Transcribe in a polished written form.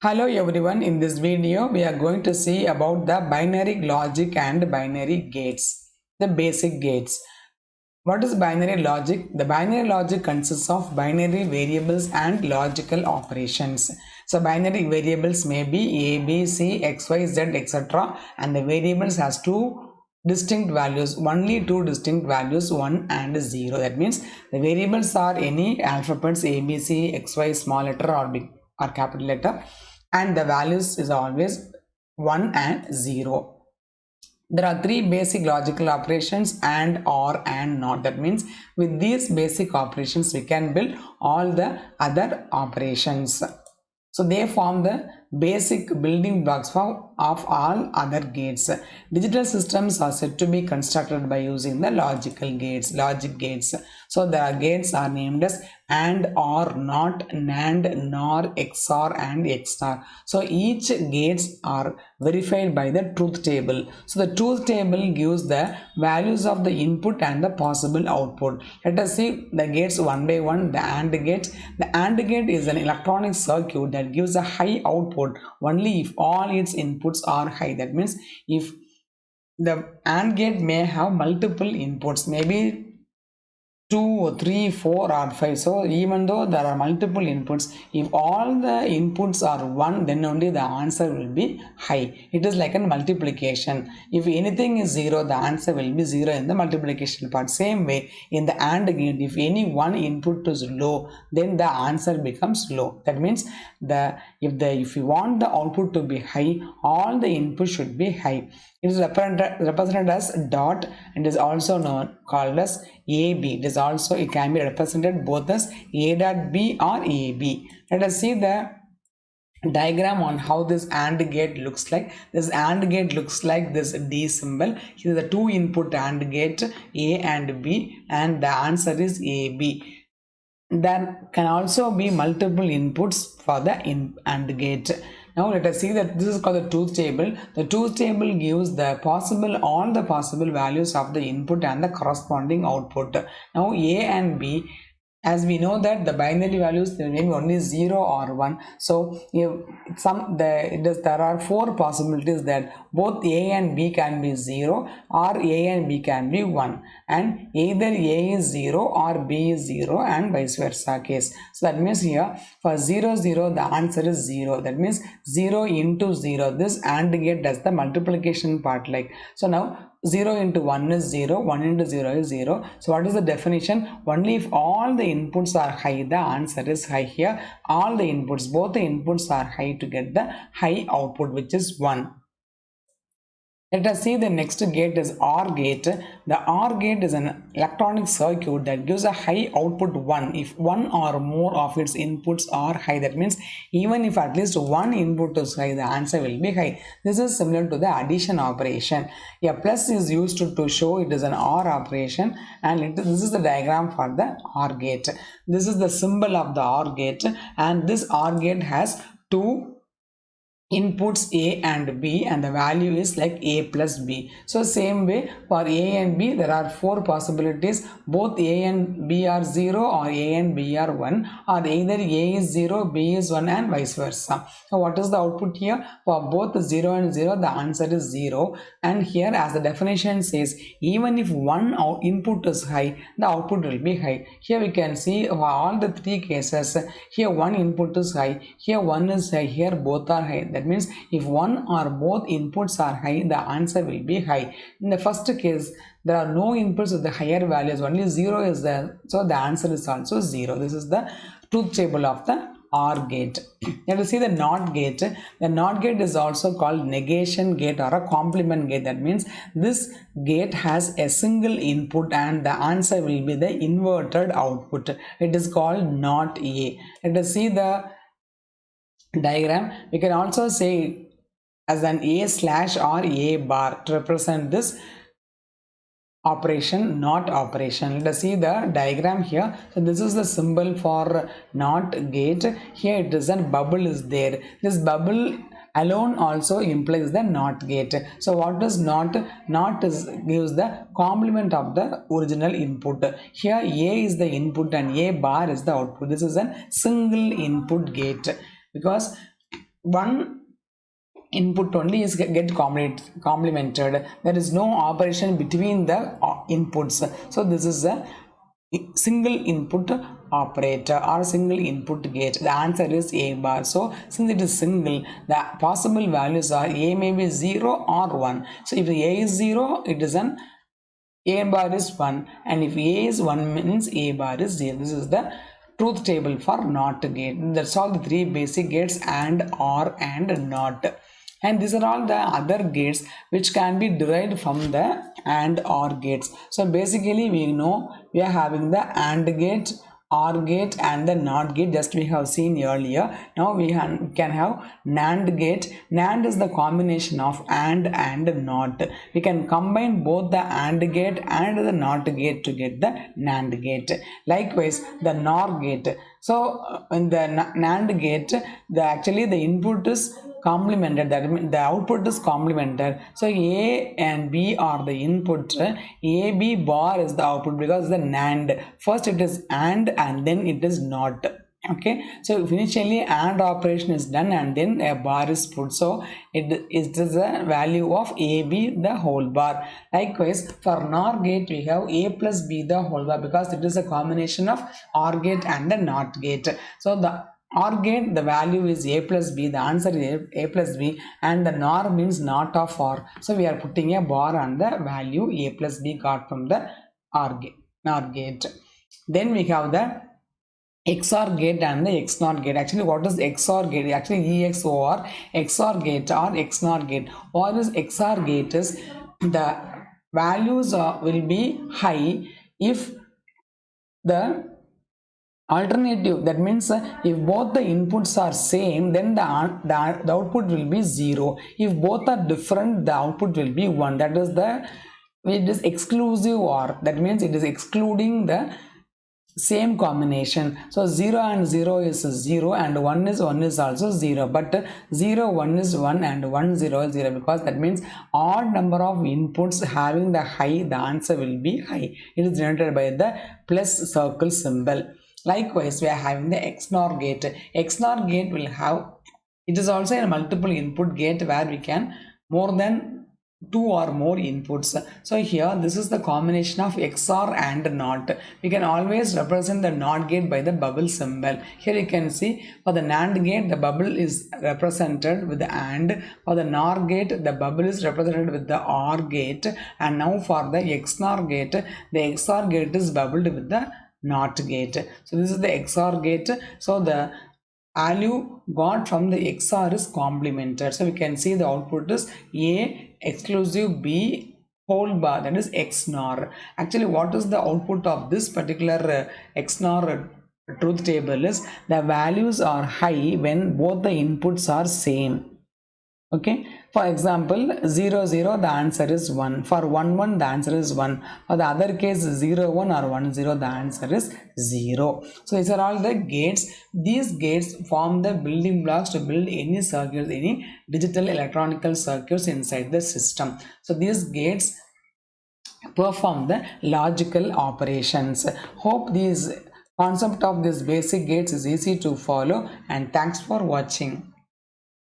Hello everyone, in this video we are going to see about the binary logic and binary gates, the basic gates. What is binary logic? The binary logic consists of binary variables and logical operations. So binary variables may be A, B, C, X, Y, Z, etc. and the variables has two distinct values, only two distinct values, 1 and 0. That means the variables are any alphabets A, B, C, X, Y, small letter or big or capital letter, and the values is always 1 and 0. There are three basic logical operations: and, or, and, not. That means with these basic operations we can build all the other operations. So they form the basic building blocks of all other gates. Digital systems are said to be constructed by using the logic gates. So the gates are named as and, or, not, NAND, NOR, XOR and XOR. So each gates are verified by the truth table. So the truth table gives the values of the input and the possible output. Let us see the gates one by one. The AND gate. The AND gate is an electronic circuit that gives a high output only if all its inputs are high. That means if the AND gate may have multiple inputs, maybe 2, 3, 4 or 5. So even though there are multiple inputs, if all the inputs are 1, then only the answer will be high. It is like a multiplication. If anything is 0, the answer will be 0 in the multiplication part. Same way in the AND gate, if any one input is low, then the answer becomes low. That means if you want the output to be high, all the inputs should be high. It is represented as dot and is also called as AB. It can be represented both as A dot B or AB. Let us see the diagram on how this AND gate looks like. This AND gate looks like this D symbol. Here is the two input AND gate A and B, and the answer is AB. There can also be multiple inputs for the AND gate. Now let us see that this is called the truth table. The truth table gives all the possible values of the input and the corresponding output. Now A and B, as we know that the binary values may be only 0 or 1. So there are four possibilities that both A and B can be 0 or A and B can be 1, and either A is 0 or B is 0 and vice versa case. So that means here for 0 0 the answer is 0. That means 0 into 0. This AND gate does the multiplication part like. So now 0 into 1 is 0, 1 into 0 is 0. So what is the definition? Only if all the inputs are high, the answer is high. Here all the inputs, both the inputs are high to get the high output, which is 1. Let us see the next gate is OR gate. The OR gate is an electronic circuit that gives a high output 1 if one or more of its inputs are high. That means even if at least one input is high, the answer will be high. This is similar to the addition operation. A plus is used to show it is an OR operation, and this is the diagram for the OR gate. This is the symbol of the OR gate, and this OR gate has two inputs A and B, and the value is like A plus B. So same way for A and B there are four possibilities. Both A and B are 0 or A and B are 1, or either A is 0, B is 1 and vice versa. So what is the output here? For both 0 and 0 the answer is 0, and here as the definition says, even if one input is high, the output will be high. Here we can see for all the three cases, here one input is high, here one is high, here both are high. That means if one or both inputs are high, the answer will be high. In the first case, there are no inputs with the higher values, only 0 is there, so the answer is also 0. This is the truth table of the OR gate. Let us see the NOT gate. The NOT gate is also called negation gate or a complement gate. That means this gate has a single input and the answer will be the inverted output. It is called NOT A. Let us see the diagram. We can also say as an A slash or A bar to represent this operation, not operation. Let us see the diagram here. So this is the symbol for NOT gate. Here it is a bubble is there. This bubble alone also implies the NOT gate. So what is NOT? NOT gives the complement of the original input. Here A is the input and A bar is the output. This is a single input gate, because one input only is get complemented. There is no operation between the inputs. So this is a single input operator or single input gate. The answer is a bar. So since it is single, the possible values are a may be 0 or 1. So if a is 0, it is an a bar is 1, and if a is 1 means a bar is 0. This is the truth table for NOT gate. That's all the three basic gates, and, OR and NOT. And these are all the other gates which can be derived from the AND OR gates. So basically we know we are having the AND gate, OR gate and the NOT gate, just we have seen earlier. Now we can have NAND gate. NAND is the combination of AND and NOT. We can combine both the AND gate and the NOT gate to get the NAND gate. Likewise the NOR gate. So in the NAND gate, actually the input is complemented, that means the output is complemented. So A and B are the input, AB bar is the output, because the NAND, first it is AND and then it is NOT. Okay, so initially AND operation is done and then a bar is put, so it is the value of AB the whole bar. Likewise for NOR gate we have A plus B the whole bar, because it is a combination of OR gate and the NOT gate. So the OR gate, the value is a plus b, the answer is a plus b, and the NOR means not of OR. So we are putting a bar on the value a plus b got from the NOR gate. Then we have the XOR gate and the XNOR gate. Actually, what is XOR gate? Actually, EXOR, XOR gate or XNOR gate. What is XOR gate is the values will be high if the alternative, that means if both the inputs are same, then the output will be 0. If both are different, the output will be 1. That is it is exclusive OR, that means it is excluding the same combination. So 0 and 0 is 0 and 1 is also 0, but 0 1 is 1 and 1 0 is 0, because that means odd number of inputs having the high, the answer will be high. It is denoted by the plus circle symbol. Likewise we are having the XNOR gate. XNOR gate will have, it is also a multiple input gate where we can more than 2 or more inputs. So here this is the combination of XOR and NOT. We can always represent the NOT gate by the bubble symbol. Here you can see for the NAND gate the bubble is represented with the AND. For the NOR gate the bubble is represented with the OR gate. And now for the XNOR gate, the XOR gate is bubbled with the NOT gate. So this is the XOR gate. So the value got from the XOR is complemented. So we can see the output is A exclusive B whole bar, that is XNOR. Actually what is the output of this particular XNOR truth table is the values are high when both the inputs are same. Okay, for example 0 0 the answer is 1, for 1 1 the answer is 1, for the other case 0 1 or 1 0 the answer is 0. So these are all the gates. These gates form the building blocks to build any circuits, any digital electronical circuits inside the system. So these gates perform the logical operations. Hope this concept of these basic gates is easy to follow, and thanks for watching.